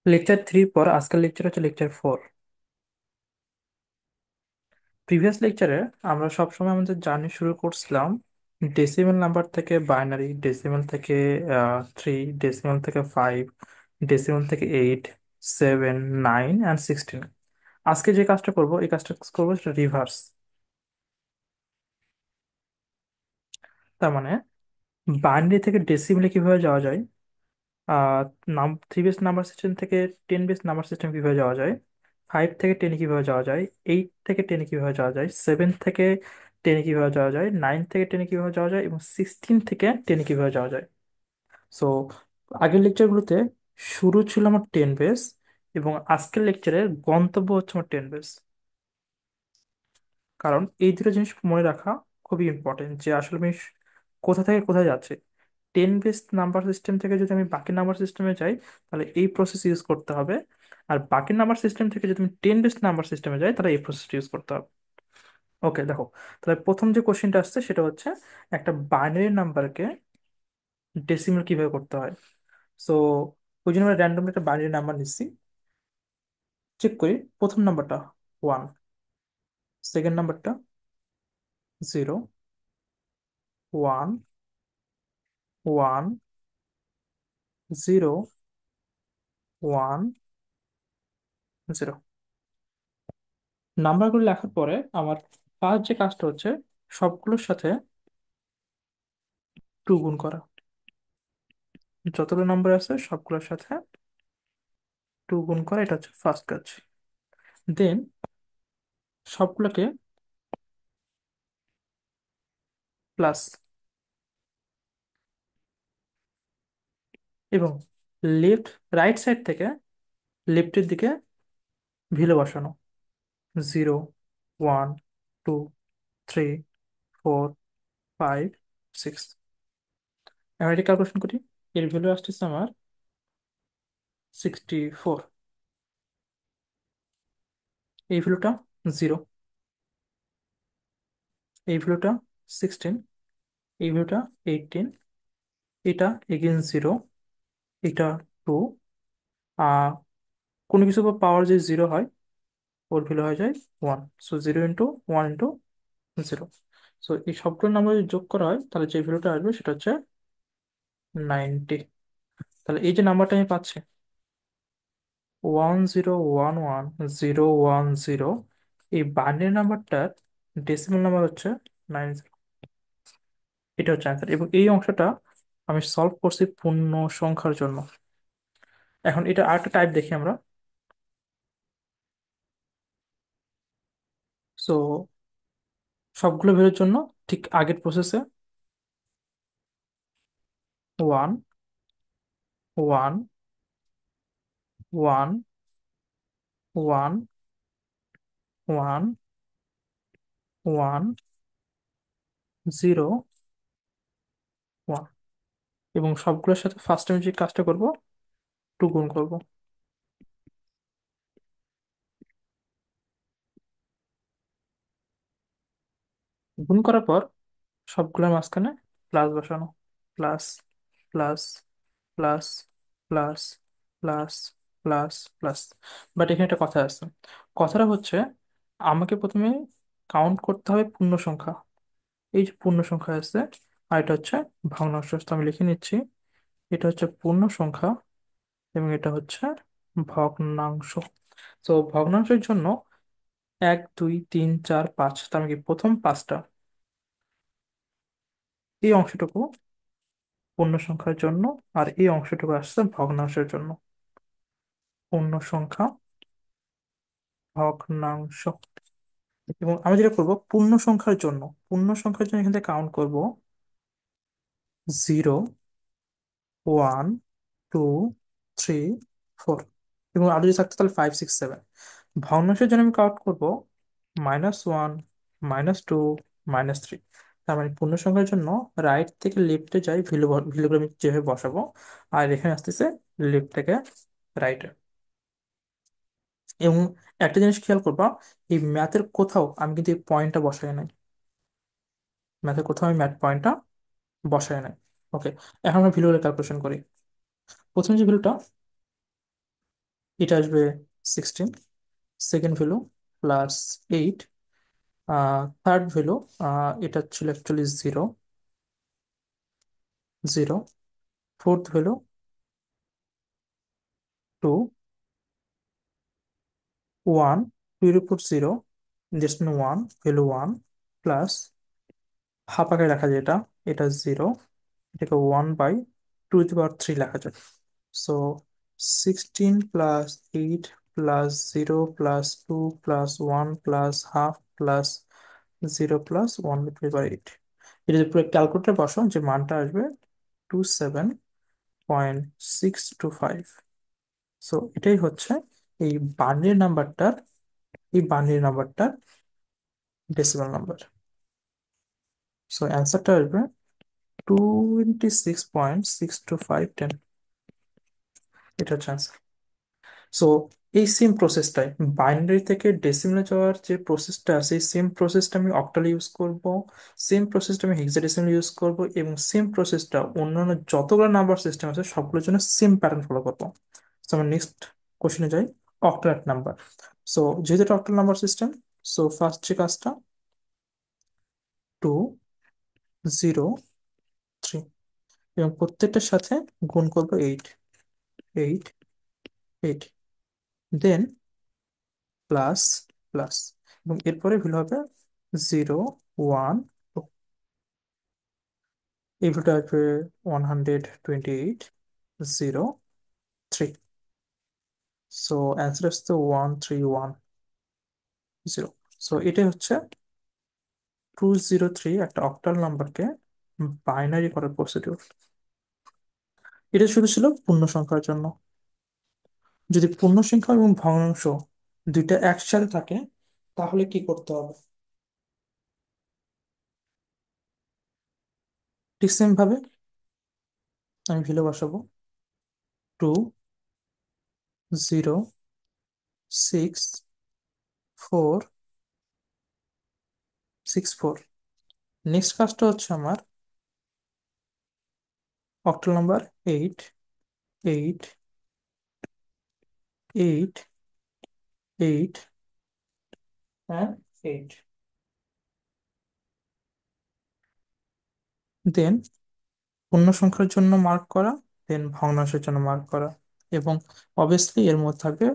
Lecture 3 পর আজকের lecture হচ্ছে লেকচার 4। প্রিভিয়াস লেকচারে আমরা সবসময় আমাদের জার্নি শুরু করছিলাম ডেসিমেল নাম্বার থেকে, বাইনারি ডেসিমেল থেকে 3, ডেসিমেল থেকে 5, ডেসিমেল থেকে 8, 7, 9 অ্যান্ড 16। আজকে যে কাজটা করব, এই কাজটা করবো সেটা রিভার্স। তার মানে বাইনারি থেকে ডেসিমেলে কিভাবে যাওয়া যায়, আহ নাম 3 বেস নাম্বার সিস্টেম থেকে 10 বেস নাম্বার সিস্টেম কিভাবে যাওয়া যায়, 5 থেকে 10 কিভাবে যাওয়া যায়, 8 থেকে 10 কিভাবে যাওয়া যায়, 7 থেকে 10 কিভাবে যাওয়া যায়, 9 থেকে 10 কিভাবে যাওয়া যায়, এবং 16 থেকে 10 কিভাবে যাওয়া যায়। সো আগের লেকচারগুলোতে শুরু ছিল আমার 10 বেস, এবং আজকের লেকচারের গন্তব্য হচ্ছে আমার 10 বেস। কারণ এই দুটো জিনিস মনে রাখা খুবই ইম্পর্টেন্ট, যে আসলে আমি কোথা থেকে কোথায় যাচ্ছি। 10 বেস নাম্বার সিস্টেম থেকে যদি আমি বাকি নাম্বার সিস্টেমে যাই, তাহলে এই প্রসেস ইউজ করতে হবে। আর বাকি নাম্বার সিস্টেম থেকে যদি আমি 10 বেস নাম্বার সিস্টেমে যাই, তাহলে এই প্রসেস ইউজ করতে হবে। ওকে, দেখো। তাহলে প্রথম যে কোশ্চেনটা আসছে সেটা হচ্ছে একটা বাইনারি নাম্বারকে ডেসিমেল কিভাবে করতে হয়। সো ওই জন্য আমরা র্যান্ডমলি একটা বাইনারি নাম্বার নিচ্ছি। চেক করি, প্রথম নাম্বারটা 1, সেকেন্ড নাম্বারটা 0, 1, 1, 0, 1, 0। নাম্বারগুলো লেখার পরে আমার ফার্স্ট যে কাজটা হচ্ছে সবগুলোর সাথে 2 গুণ করা। যতগুলো নাম্বার আছে সবগুলোর সাথে 2 গুণ করা, এটা হচ্ছে ফার্স্ট কাজ। দেন সবগুলোকে প্লাস, এবং রাইট সাইড থেকে লেফটের দিকে ভ্যালু বসানো। 0, 1, 2, 3, 4, 5, 6। এখন এটা ক্যালকুলেশন করি। এর ভ্যালু আসতেছে আমার 64। এই ভ্যালুটা 0, এই ভ্যালুটা 16, এই ভ্যালুটা 18, এটা এগেন 0, এটা 2। আহ কোনো কিছু পাওয়ার যে 0 হয়, ওর ভ্যালু হয়ে যায় 1। সো 0 × 1 × 0। সো এই সবগুলো নাম্বার যদি যোগ করা হয়, তাহলে যে ভ্যালুটা আসবে সেটা হচ্ছে 90। তাহলে এই যে নাম্বারটা আমি পাচ্ছি 1011 010, এই বাইনারি নাম্বারটার ডেসিমাল নাম্বার হচ্ছে 90। এটা হচ্ছে অ্যান্সার, এবং এই অংশটা আমি সলভ করছি পূর্ণ সংখ্যার জন্য। এখন এটা আরেকটা টাইপ দেখি আমরা। সো সবগুলো ভ্যালুর জন্য ঠিক আগের প্রসেসে 1, 1, 1, 1, 1, 1, 0, 1, এবং সবগুলোর সাথে ফার্স্ট আমি যে কাজটা করব 2 গুণ করব। গুণ করার পর সবগুলোর মাঝখানে প্লাস বসানো। Plus, plus, plus, plus, plus, plus, plus. But এখানে একটা কথা আছে। কথাটা হচ্ছে আমাকে প্রথমে কাউন্ট করতে হবে পূর্ণ সংখ্যা। এই যে পূর্ণ সংখ্যা আছে, আর এটা হচ্ছে ভগ্নাংশ। তো আমি লিখে নিচ্ছি, এটা হচ্ছে পূর্ণ সংখ্যা এবং এটা হচ্ছে ভগ্নাংশ। তো ভগ্নাংশের জন্য 1, 2, 3, 4, 5, তার মানে কি প্রথম পাঁচটা, এই অংশটুকু পূর্ণ সংখ্যার জন্য, আর এই অংশটুকু আসছে ভগ্নাংশের জন্য। পূর্ণ সংখ্যা, ভগ্নাংশ। এবং আমি যেটা করবো পূর্ণ সংখ্যার জন্য এখান থেকে কাউন্ট করব 0, 1, 2, 3, 4, এবং আরো যদি থাকতো তাহলে 5, 6, 7। ভগ্নাংশের জন্য আমি কাউন্ট করব -1, -2, -3। তার মানে পূর্ণ সংখ্যার জন্য রাইট থেকে লেফটে যাই, ভ্যালুগুলো আমি যেভাবে বসাবো। আর এখানে আসতেছে লেফট থেকে রাইটে। এবং একটা জিনিস খেয়াল করবা, এই ম্যাথের কোথাও আমি কিন্তু এই পয়েন্টটা বসাই নাই। ম্যাথের কোথাও আমি ম্যাথ পয়েন্টটা বসাই নাই। ওকে, এখন আমরা ভ্যালুগুলো ক্যালকুলেশন করি। প্রথমে যে ভ্যালুটা এটা আসবে 16, second value plus 8, third value এটা ছিল অ্যাকচুয়ালি 0, 0, ফোর্থ ভ্যালু 2, 1, 2 এর উপর 0, জাস্ট 1, ভ্যালু 1, প্লাস হাফ আকারে রাখা যায় এটা, এটা 0, এটাকে 1/2 to the power 3 লেখা যায়। So 16 plus 8 plus 0 plus 2 plus 1 plus half plus 0 plus 1/8। এটা যদি পুরো ক্যালকুলেটর বসাও যে মানটা আসবে 27.625। সো এটাই হচ্ছে এই বাইনারি নাম্বারটার এই বাইনারি নাম্বারটার ডেসিমাল নাম্বার। সো অ্যান্সারটা আসবে 26.62510। এটা হচ্ছে answer। সো এই সেম প্রসেসটাই, বাইনারি থেকে ডেসিমালে যাওয়ার যে প্রসেসটা আছে এই সেম প্রসেসটা আমি অক্টাল ইউজ করব, সেম প্রসেসটা আমি হেক্সাডেসিমাল ইউজ করব, এবং সেম প্রসেসটা অন্যান্য যতগুলো নাম্বার সিস্টেম আছে সবগুলোর জন্য সেম প্যাটার্ন ফলো করবো। সো আমরা নেক্সট কোশ্চেনে যাই, অক্টাল নাম্বার। সো যেহেতু এটা octal number system, so first যে কাজটা 2 0 3, এবং প্রত্যেকটার সাথে গুণ করবো 8 8 8, দেন প্লাস প্লাস, এবং এরপরে ভ্যালু হবে 0 1, এই ভ্যালুটা আসবে 128.0 3। সো অ্যান্সার আসছে 1310। সো এটাই হচ্ছে 203 একটা অক্টাল নাম্বারকে বাইনারি করার প্রসিডিউর। এটা শুধু ছিল পূর্ণ সংখ্যার জন্য। যদি পূর্ণ সংখ্যা এবং ভগ্নাংশ দুইটা একসাথে থাকে তাহলে কি করতে হবে? ঠিক সেম ভাবে আমি ভ্যালু বসাবো, 2 0 6 4 6 4। নেক্সট কাজটা হচ্ছে আমার অক্টাল নাম্বার 8 8 8 and 8, দেন পূর্ণ সংখ্যার জন্য মার্ক করা, দেন ভগ্নাংশের জন্য মার্ক করা, এবং অবভিয়াসলি এর মধ্যে থাকবে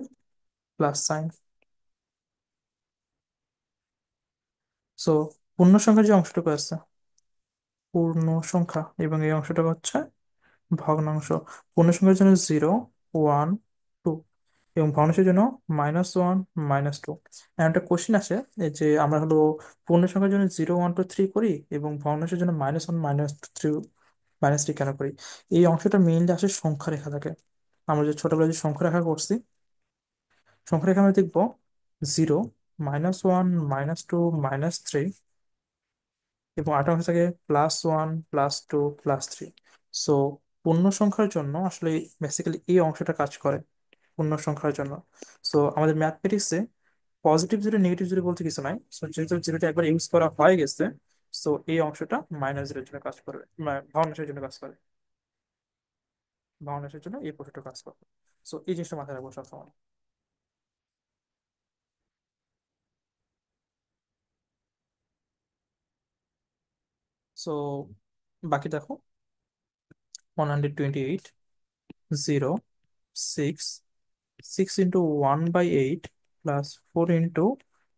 প্লাস সাইন। সো পূর্ণ সংখ্যার যে অংশটুকু আছে, পূর্ণ সংখ্যা, এবং এই অংশটা হচ্ছে ভগ্নাংশ। পূর্ণ সংখ্যার জন্য 0 1 2, এবং ভগ্নাংশের জন্য -1 -2। একটা কোশ্চেন আছে এই যে আমরা হলো পূর্ণ সংখ্যার জন্য 0 1 2 3 করি এবং ভগ্নাংশের জন্য -1 -3 -3 কেন করি? এই অংশটা মেইনলি আসে সংখ্যা রেখা থাকে। আমরা যে ছোটবেলায় যে সংখ্যা রেখা করছি, সংখ্যা রেখা আমরা দেখবো 0 -1 -2 -3, এবং আরেকটা অংশ থাকে +1 +2 +3। সো পূর্ণ সংখ্যার জন্য আসলে বেসিক্যালি এই অংশটা কাজ করে পূর্ণ সংখ্যার জন্য। সো আমাদের ম্যাথমেটিক্সে পজিটিভ জিরো নেগেটিভ জিরো বলতে কিছু নাই। সো যেহেতু জিরোটা একবার ইউজ করা হয়ে গেছে, সো এই অংশটা -0 জন্য কাজ করবে, ভগ্নাংশের জন্য কাজ করে, ভগ্নাংশের জন্য এই প্রশ্নটা কাজ করবে। সো এই জিনিসটা মাথায় রাখবো সবসময়। সো বাকি দেখো, 128 0 6 6 into 1/8 plus 4 into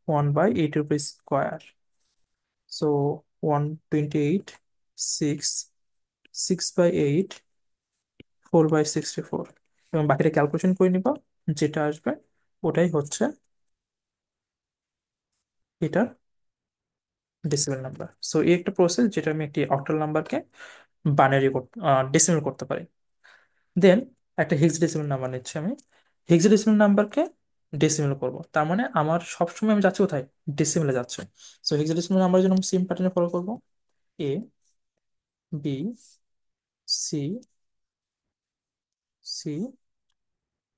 1/8 so 128 6 6/8 4/64, এবং বাকিটা ক্যালকুলেশন করে নিবা, যেটা আসবে ওটাই হচ্ছে এটার ডেসিমাল নাম্বার। সো এই একটা প্রসেস যেটা আমি একটি অক্টাল নাম্বারকে বাইনারি ডেসিমাল করতে পারি। দেন একটা হেক্সাডেসিমাল নাম্বার নিচ্ছি আমি, হেক্সাডেসিমাল নাম্বারকে ডেসিমাল করব, তার মানে আমার সবসময় আমি যাচ্ছি কোথায়? ডেসিমালে যাচ্ছে। সো হেক্সাডেসিমাল নাম্বারের জন্য আমি সেম প্যাটার্নে ফলো করব, A B C C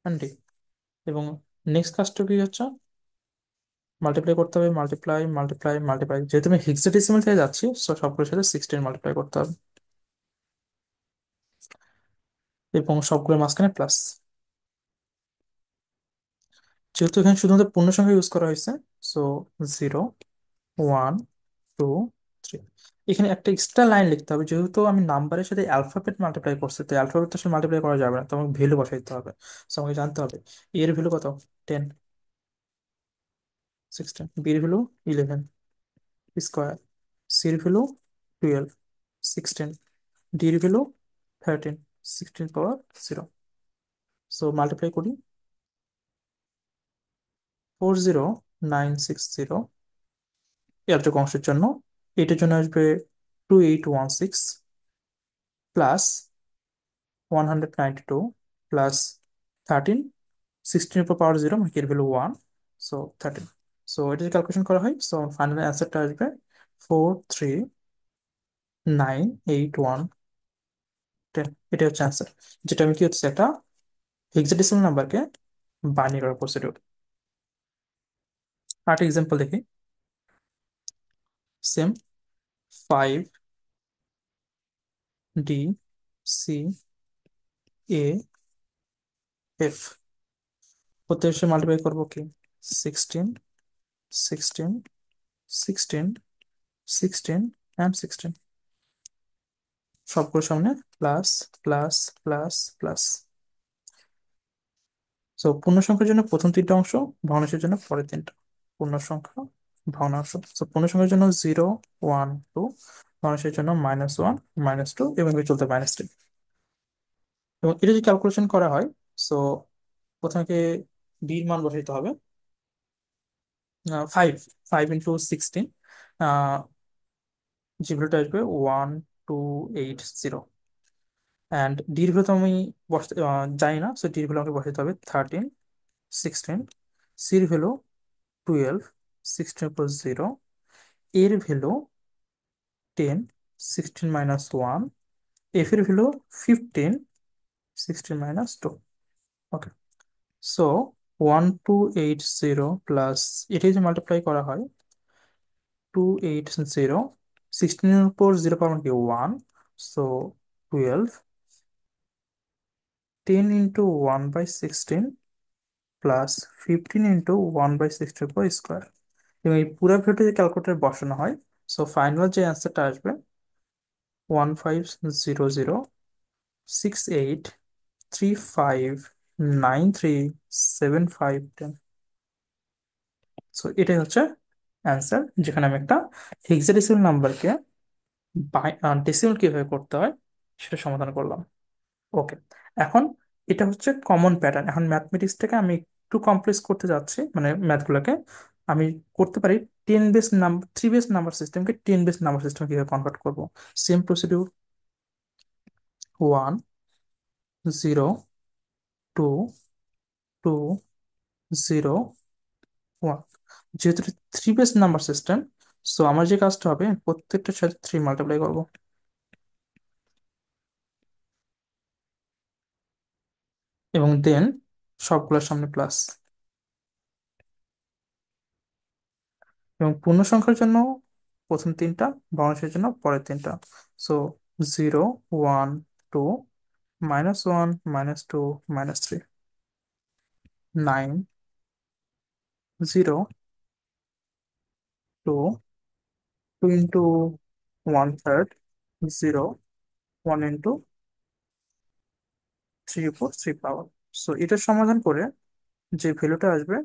and D, এবং নেক্সট কাজটা কি হচ্ছে? মাল্টিপ্লাই করতে হবে, মাল্টিপ্লাই মাল্টিপ্লাই মাল্টিপ্লাই, যেহেতু আমি হেক্সাডেসিমাল থেকে যাচ্ছি সো সবগুলোর সাথে 16 মাল্টিপ্লাই করতে হবে, এবং সবগুলোর মাঝখানে প্লাস। যেহেতু এখানে শুধুমাত্র পূর্ণ সংখ্যা ইউজ করা হয়েছে, সো 0, 1, 2, 3। এখানে একটা এক্সট্রা লাইন লিখতে হবে, যেহেতু আমি নাম্বারের সাথে অ্যালফাবেট মাল্টিপ্লাই করছি, তো অ্যালফাবেট তো আসলে মাল্টিপ্লাই করা যাবে না, তো আমাকে ভ্যালু বসাইতে হবে। সো আমাকে জানতে হবে A এর ভ্যালু কত, 10, 16, B এর ভ্যালু 11 স্কোয়ার, সি এর ভ্যালু 12, 16, ডি এর ভ্যালু 13, 16 পাওয়ার 0। সো মাল্টিপ্লাই করি, 40960 এতটুকু অংশের জন্য। এটার জন্য আসবে 2816 প্লাস 192 প্লাস 13, 16 উপর পাওয়ার 0 মানে এর ভ্যালু 1, সো 13। সো এটা যদি ক্যালকুলেশন করা হয়, সো ফাইনাল অ্যান্সারটা আসবে 4398110। এটা হচ্ছে অ্যান্সার, যেটা আমি কি হচ্ছে একটা হেক্সাডেসিমাল নাম্বারকে বাইনারি করার প্রসিডিউর। আরেকটা এক্সাম্পল দেখি, সেম, 5DCAF প্রত্যেক মাল্টিপ্লাই করবো কি, 16, 16, 16, 16 অ্যান্ড 16, সবগুলোর সামনে plus plus plus plus. So পূর্ণ সংখ্যার জন্য প্রথম তিনটা অংশ, ভগ্নাংশের জন্য পরের তিনটা। পূর্ণ সংখ্যা, ভগ্নাংশ। সো পূর্ণ সংখ্যার জন্য 0, 1, 2, ভগ্নাংশের জন্য -1, -2 এবং এভাবে চলতে -3। এবং এটা যদি ক্যালকুলেশন করা হয়, সো প্রথমে ডি এর মান বসাইতে হবে, 5 ইন্টু 16, যে ভ্যালুটা আসবে 1280। অ্যান্ড ডির ভ্যালু তো আমি বসতে জানি না, সো ডির ভ্যালু আমাকে বসাতে হবে 13, 16, সির ভ্যালু 12, 16 উপর 0, এর ভ্যালু 10, 16 মাইনাস 1, এফ এর ভ্যালু 15, 16 মাইনাস 2। ওকে, সো 1280 প্লাস, এটাই যে মাল্টিপ্লাই করা হয় 280, 16 এর উপর 0 পাওয়ার মানে কি 1, সো 12, 10 ইন্টু 1/16 প্লাস 15 ইন্টু 1/16 উপর স্কোয়ার। এবং এই পুরো ভ্যালুটা যদি ক্যালকুলেটর বসানো হয়, সো ফাইনাল যে অ্যান্সারটা আসবে 15006835937510। সো এটাই হচ্ছে অ্যান্সার, যেখানে আমি একটা হেক্সাডেসিমাল নাম্বারকে ডেসিমাল কিভাবে করতে হয় সেটা সমাধান করলাম। ওকে, এখন এটা হচ্ছে কমন প্যাটার্ন। এখন ম্যাথমেটিক্সটাকে আমি একটু কমপ্লেক্স করতে যাচ্ছি, মানে ম্যাথগুলোকে আমি করতে পারি 10 বেস নাম্বার, 3 বেস নাম্বার সিস্টেমকে 10 বেস নাম্বার সিস্টেম কিভাবে কনভার্ট করব। Same procedure, 1, 0, 2, 2, 0, 1। যেহেতু 3 বেস নাম্বার সিস্টেম, সো আমার যে কাজটা হবে, প্রত্যেকটার সাথে 3 মাল্টিপ্লাই করবো এবং দেন সবগুলোর সামনে প্লাস। এবং পূর্ণ সংখ্যার জন্য প্রথম তিনটা, ভগ্নাংশের জন্য পরের তিনটা। সো 0, 1, 2, -1, -2, -3, 9, 0, 2, 2 ইন্টু 1/3, 0, 1 ইন্টু 3 উপর 3 পাওয়ার। সো এটার সমাধান করে যে ভ্যালুটা আসবে,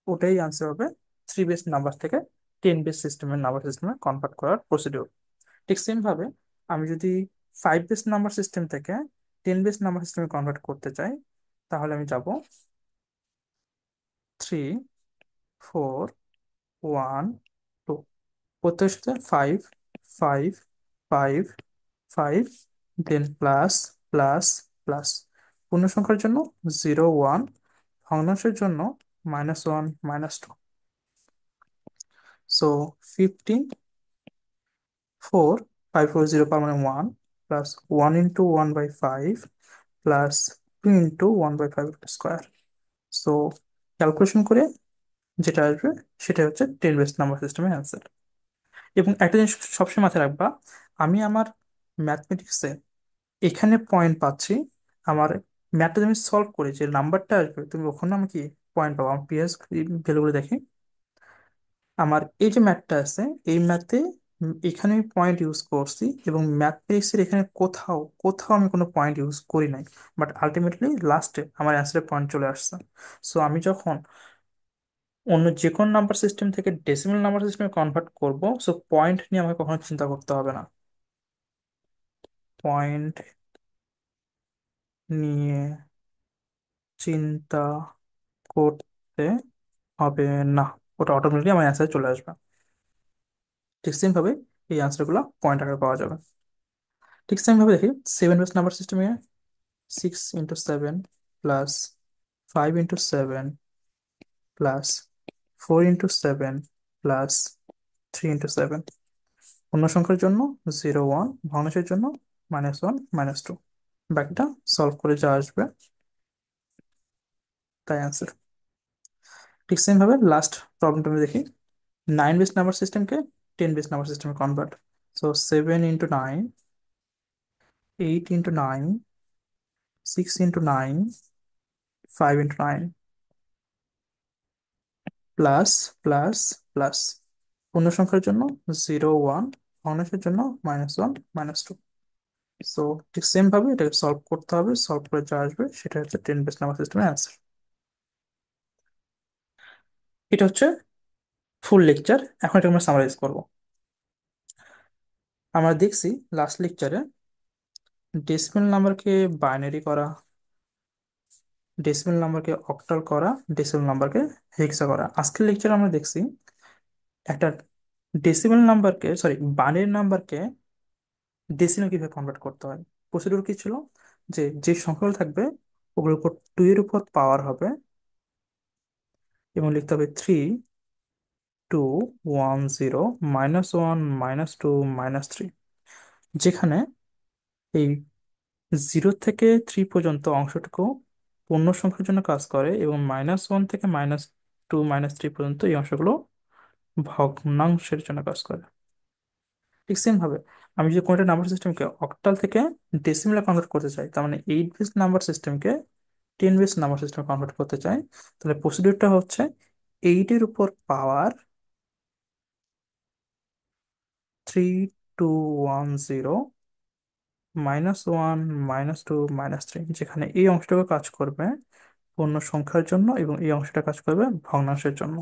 ওটাই আনসার হবে 3 বেস নাম্বার থেকে 10 বেস সিস্টেমের নাম্বার সিস্টেমে কনভার্ট করার প্রসিডিউর। ঠিক সেম ভাবে আমি যদি 5 বেস নাম্বার সিস্টেম থেকে 10 বেস নাম্বার সিস্টেমে কনভার্ট করতে চাই, তাহলে আমি যাব 3, 4, 1, 2, প্রত্যেকের সাথে 5, 5, 5, 5, দেন প্লাস প্লাস প্লাস। পূর্ণ সংখ্যার জন্য 0, 1, ভগ্নাংশের জন্য -1, -2। সো 15, 4, 5, 4, 0 পার মানে 1, plus 1 into 1/5 plus 2 into 1/5 square. So calculation করে যেটা আসবে সেটা হচ্ছে 10 বেস নাম্বার সিস্টেমের অ্যান্সার। এবং একটা জিনিস সবসময় মাথায় রাখবা, আমি আমার ম্যাথমেটিক্সে এখানে পয়েন্ট পাচ্ছি, আমার ম্যাথটা আমি সলভ করি যে নাম্বারটা আসবে, তুমি ওখানে আমি কি পয়েন্ট পাবো। আমার পিএস ভ্যালুগুলো দেখি। আমার এই যে ম্যাথটা আছে, এই ম্যাথে এখানে আমি পয়েন্ট ইউজ করছি, এবং ম্যাথমেটিক্সের এখানে কোথাও কোথাও আমি কোনো পয়েন্ট ইউজ করি নাই। বাট আলটিমেটলি লাস্টে আমার অ্যান্সারে পয়েন্ট চলে আসছে। সো আমি যখন অন্য যে কোনো নাম্বার সিস্টেম থেকে ডেসিমাল নাম্বার সিস্টেমে কনভার্ট করব, সো পয়েন্ট নিয়ে আমাকে কখনো চিন্তা করতে হবে না। পয়েন্ট নিয়ে চিন্তা করতে হবে না, ওটা অটোমেটিকলি আমার অ্যান্সারে চলে আসবে। ঠিক সেম ভাবে এই অ্যান্সারগুলো পয়েন্ট আকারে পাওয়া যাবে। ঠিক সেম ভাবে দেখি সেভেন বেস নাম্বার সিস্টেমে 6 × 7 প্লাস 5 × 7 প্লাস 4 × 7 প্লাস 3 × 7। পূর্ণ সংখ্যার জন্য 0 1, ভগ্নাংশের জন্য -1 -2। বাকিটা সলভ করে যা আসবে তাই অ্যান্সার। ঠিক সেম ভাবে লাস্ট প্রবলেমটা আমি দেখি। 9 বেস নাম্বার সিস্টেমকে 10 বেস নাম্বার সিস্টেমে convert. So 7 × 9, 8 × 9, 6 × 9, 5 × 9, plus plus plus. পূর্ণ সংখ্যার জন্য 0 1, ভগ্নাংশের জন্য -1 -2। সো ঠিক সেম ভাবে এটাকে সলভ করতে হবে, সলভ করে যা আসবে সেটা হচ্ছে 10 বেস নাম্বার সিস্টেমের অ্যান্সার। এটা হচ্ছে ফুল লেকচার। এখন এটা আমরা সামারাইজ করব। আমরা দেখছি লাস্ট লেকচারে ডেসিমাল নাম্বারকে বাইনারি করা, ডেসিমাল নাম্বারকে অক্টাল করা, ডেসিমাল নাম্বারকে হেক্সা করা। আজকের লেকচারে আমরা দেখছি একটা ডেসিমাল নাম্বারকে, সরি, বাইনারি নাম্বারকে ডেসিমাল কিভাবে কনভার্ট করতে হয়। প্রসিডিউর কি ছিল, যে যে সংখ্যাগুলো থাকবে ওগুলোর উপর 2 এর উপর পাওয়ার হবে, এবং লিখতে হবে 3 2 1 0 -1 -2 -3, যেখানে এই 0 থেকে 3 পর্যন্ত অংশটুকু পূর্ণ সংখ্যার জন্য কাজ করে, এবং -1 থেকে -2 -3 পর্যন্ত এই অংশগুলো ভগ্নাংশের জন্য কাজ করে। ঠিক সেম ভাবে আমি যদি কোনো একটা নাম্বার সিস্টেমকে অক্টাল থেকে ডেসিমেলে কনভার্ট করতে চাই, তার মানে 8 বেস নাম্বার সিস্টেমকে 10 বেস নাম্বার সিস্টেমে কনভার্ট করতে চাই, তাহলে প্রসিডিউরটা হচ্ছে 8 এর উপর পাওয়ার 3 2 1 0 -1 -2 -3, যেখানে এই অংশটুকু কাজ করবে পূর্ণ সংখ্যার জন্য এবং এই অংশটা কাজ করবে ভগ্নাংশের জন্য।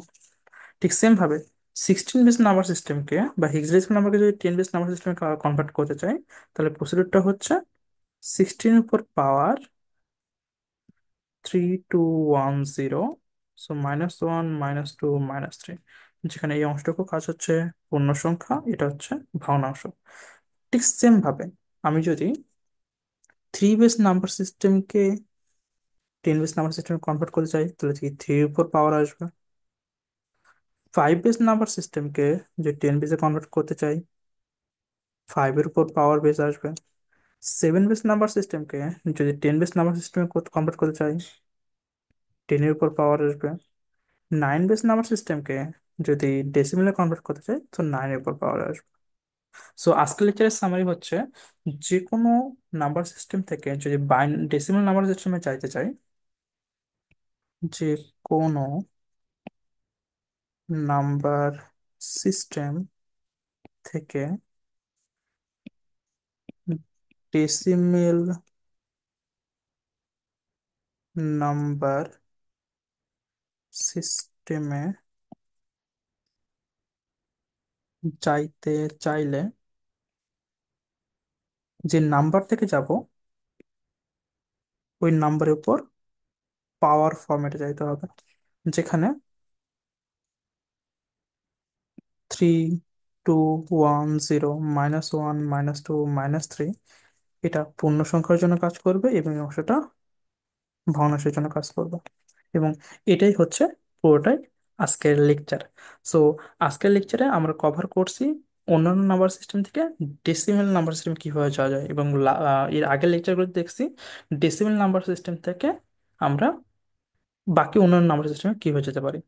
ঠিক সেম ভাবে 16 বেস নাম্বার সিস্টেমকে বা হেক্সাডেসিমাল নাম্বারকে যদি 10 বেস নাম্বার সিস্টেমে কনভার্ট করতে চাই, তাহলে প্রসিডিউরটা হচ্ছে 16 উপর পাওয়ার 3 2 1 0, সো -1 -2 -3, যেখানে এই অংশটুকু কাজ হচ্ছে পূর্ণ সংখ্যা, এটা হচ্ছে ভগ্নাংশ। ঠিক সেম ভাবে আমি যদি 3 বেস নাম্বার সিস্টেমকে 10 বেস নাম্বার সিস্টেমে কনভার্ট করতে চাই, তাহলে কি 3 উপর পাওয়ার আসবে। 5 বেস নাম্বার সিস্টেমকে যে 10 বেসে কনভার্ট করতে চাই, 5 এর উপর পাওয়ার বেস আসবে। 7 বেস নাম্বার সিস্টেমকে যদি 10 বেস নাম্বার সিস্টেমে কনভার্ট করতে চাই, 10 এর উপর পাওয়ার আসবে। 9 বেস নাম্বার সিস্টেমকে যদি ডেসিমেলে কনভার্ট করতে চাই, তো 9 এর উপর পাওয়ার আসবে। সো আজকের লেকচারের সামারি হচ্ছে, যে কোনো নাম্বার সিস্টেম থেকে যদি ডেসিমেল নাম্বার সিস্টেমে চাইতে চাই, যে কোনো নাম্বার সিস্টেম থেকে ডেসিমেল নাম্বার সিস্টেমে চাইতে চাইলে যে নাম্বার থেকে যাব ওই নাম্বারের উপর পাওয়ার ফরম্যাটে চাইতে হবে, যেখানে 3 2 1 0 -1 -2 -3 এটা পূর্ণ সংখ্যার জন্য কাজ করবে, এবং এই অংশটা ভগ্নাংশের জন্য কাজ করবে। এবং এটাই হচ্ছে পুরোটাই আজকের লেকচার। সো আজকের লেকচারে আমরা কভার করছি অন্যান্য নাম্বার সিস্টেম থেকে ডেসিমেল নাম্বার সিস্টেম কিভাবে যাওয়া যায়, এবং এর আগের লেকচারগুলো দেখছি ডেসিমেল নাম্বার সিস্টেম থেকে আমরা বাকি অন্যান্য নাম্বার সিস্টেমে কিভাবে যেতে পারি।